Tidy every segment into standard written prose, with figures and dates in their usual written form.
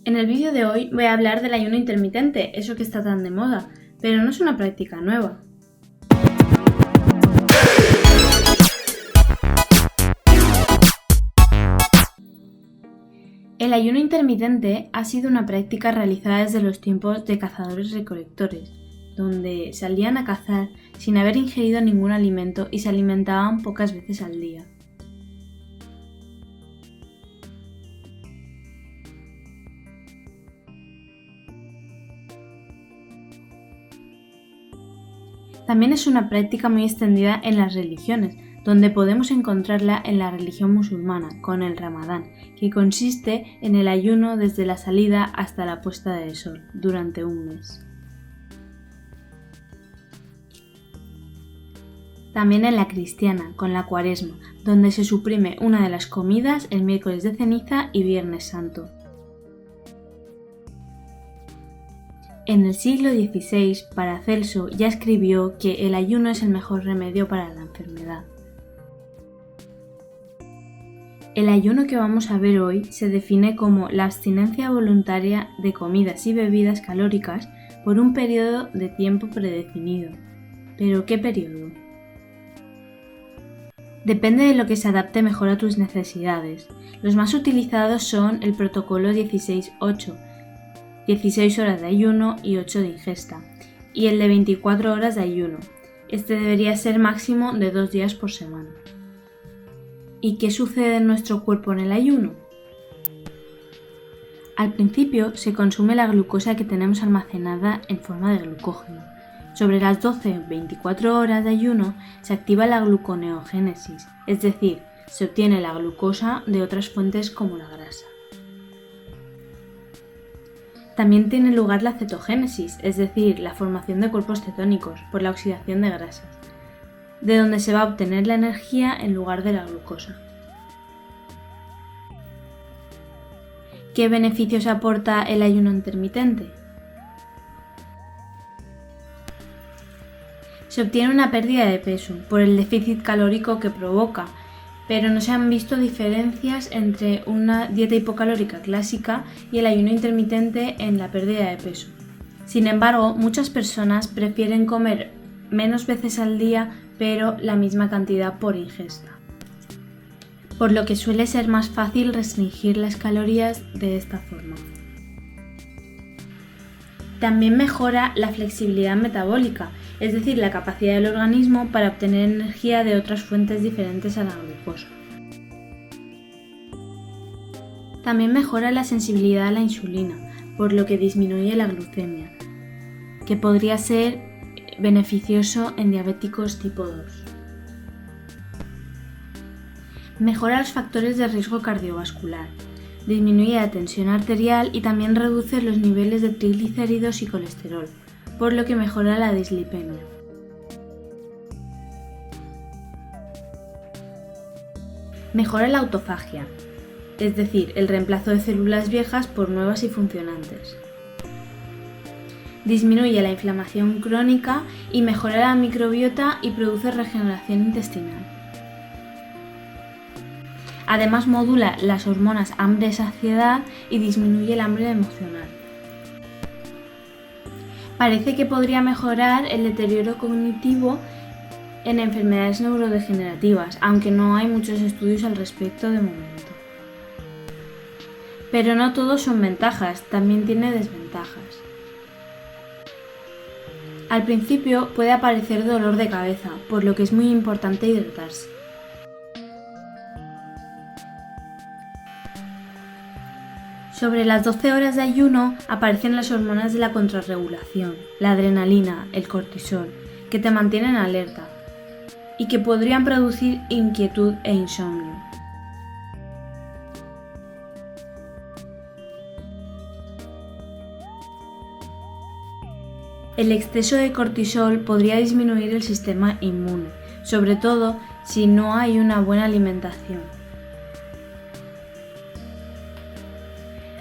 En el vídeo de hoy voy a hablar del ayuno intermitente, eso que está tan de moda, pero no es una práctica nueva. El ayuno intermitente ha sido una práctica realizada desde los tiempos de cazadores-recolectores, donde salían a cazar sin haber ingerido ningún alimento y se alimentaban pocas veces al día. También es una práctica muy extendida en las religiones, donde podemos encontrarla en la religión musulmana, con el Ramadán, que consiste en el ayuno desde la salida hasta la puesta del sol, durante un mes. También en la cristiana, con la Cuaresma, donde se suprime una de las comidas el miércoles de ceniza y Viernes Santo. En el siglo XVI, Paracelso ya escribió que el ayuno es el mejor remedio para la enfermedad. El ayuno que vamos a ver hoy se define como la abstinencia voluntaria de comidas y bebidas calóricas por un periodo de tiempo predefinido. ¿Pero qué periodo? Depende de lo que se adapte mejor a tus necesidades. Los más utilizados son el protocolo 16-8, 16 horas de ayuno y 8 de ingesta, y el de 24 horas de ayuno. Este debería ser máximo de 2 días por semana. ¿Y qué sucede en nuestro cuerpo en el ayuno? Al principio se consume la glucosa que tenemos almacenada en forma de glucógeno. Sobre las 12-24 horas de ayuno se activa la gluconeogénesis, es decir, se obtiene la glucosa de otras fuentes como la grasa. También tiene lugar la cetogénesis, es decir, la formación de cuerpos cetónicos por la oxidación de grasas, de donde se va a obtener la energía en lugar de la glucosa. ¿Qué beneficios aporta el ayuno intermitente? Se obtiene una pérdida de peso por el déficit calórico que provoca, pero no se han visto diferencias entre una dieta hipocalórica clásica y el ayuno intermitente en la pérdida de peso. Sin embargo, muchas personas prefieren comer menos veces al día, pero la misma cantidad por ingesta, por lo que suele ser más fácil restringir las calorías de esta forma. También mejora la flexibilidad metabólica, es decir, la capacidad del organismo para obtener energía de otras fuentes diferentes a la glucosa. También mejora la sensibilidad a la insulina, por lo que disminuye la glucemia, que podría ser beneficioso en diabéticos tipo 2. Mejora los factores de riesgo cardiovascular, disminuye la tensión arterial y también reduce los niveles de triglicéridos y colesterol, por lo que mejora la dislipemia. Mejora la autofagia, es decir, el reemplazo de células viejas por nuevas y funcionantes. Disminuye la inflamación crónica y mejora la microbiota y produce regeneración intestinal. Además modula las hormonas hambre-saciedad y disminuye el hambre emocional. Parece que podría mejorar el deterioro cognitivo en enfermedades neurodegenerativas, aunque no hay muchos estudios al respecto de momento. Pero no todos son ventajas, también tiene desventajas. Al principio puede aparecer dolor de cabeza, por lo que es muy importante hidratarse. Sobre las 12 horas de ayuno aparecen las hormonas de la contrarregulación, la adrenalina, el cortisol, que te mantienen alerta y que podrían producir inquietud e insomnio. El exceso de cortisol podría disminuir el sistema inmune, sobre todo si no hay una buena alimentación.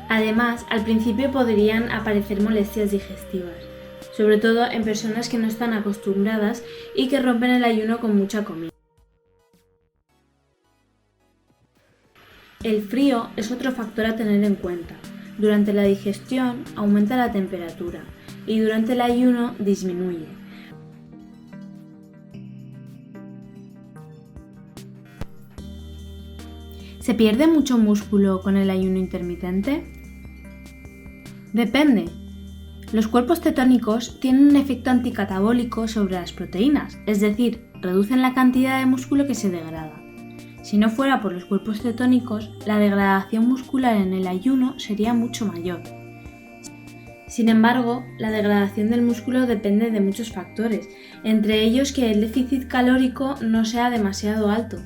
Además, al principio podrían aparecer molestias digestivas, sobre todo en personas que no están acostumbradas y que rompen el ayuno con mucha comida. El frío es otro factor a tener en cuenta, Durante la digestión aumenta la temperatura y durante el ayuno disminuye. ¿Se pierde mucho músculo con el ayuno intermitente? Depende. Los cuerpos cetónicos tienen un efecto anticatabólico sobre las proteínas, es decir, reducen la cantidad de músculo que se degrada. Si no fuera por los cuerpos cetónicos, la degradación muscular en el ayuno sería mucho mayor. Sin embargo, la degradación del músculo depende de muchos factores, entre ellos que el déficit calórico no sea demasiado alto.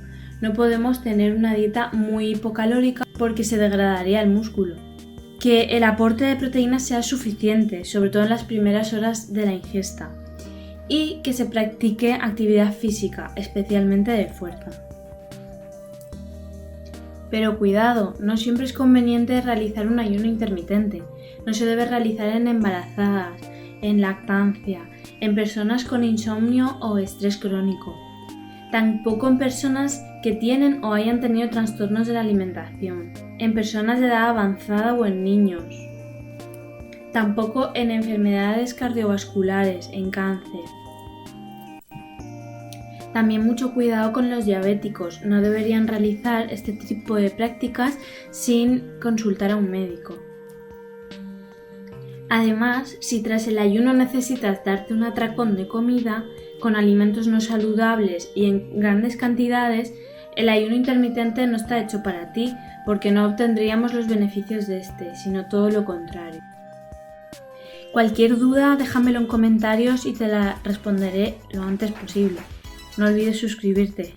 No podemos tener una dieta muy hipocalórica porque se degradaría el músculo. Que el aporte de proteínas sea suficiente, sobre todo en las primeras horas de la ingesta. Y que se practique actividad física, especialmente de fuerza. Pero cuidado, no siempre es conveniente realizar un ayuno intermitente. No se debe realizar en embarazadas, en lactancia, en personas con insomnio o estrés crónico. Tampoco en personas que tienen o hayan tenido trastornos de la alimentación, en personas de edad avanzada o en niños. Tampoco en enfermedades cardiovasculares, en cáncer. También mucho cuidado con los diabéticos, no deberían realizar este tipo de prácticas sin consultar a un médico. Además, si tras el ayuno necesitas darte un atracón de comida, con alimentos no saludables y en grandes cantidades, el ayuno intermitente no está hecho para ti, porque no obtendríamos los beneficios de este, sino todo lo contrario. Cualquier duda, déjamelo en comentarios y te la responderé lo antes posible. No olvides suscribirte.